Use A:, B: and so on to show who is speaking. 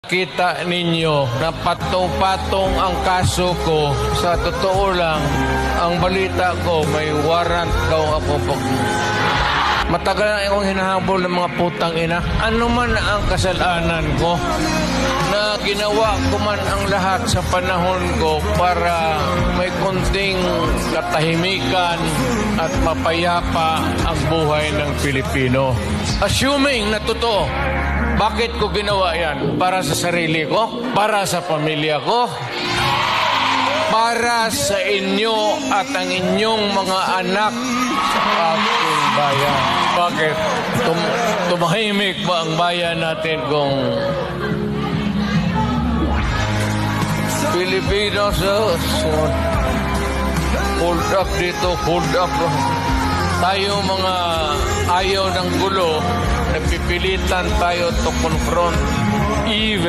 A: Kita ninyo na patong-patong ang kaso ko. Sa totoo lang, ang balita ko may warrant daw ako pag... Matagal na akong hinahabol ng mga putang ina. Ano man ang kasalanan ko na ginawa ko man ang lahat sa panahon ko para may konting katahimikan at mapayapa ang buhay ng Pilipino. Assuming na totoo, bakit ko ginawa yan? Para sa sarili ko? Para sa pamilya ko? Para sa inyo at ang inyong mga anak sa ating bayan. Bakit? Tumahimik ba ang bayan natin kung Pilipinos? Hold up dito, hold up. Tayo mga ayaw ng gulo, napipilitan tayo to confront evil.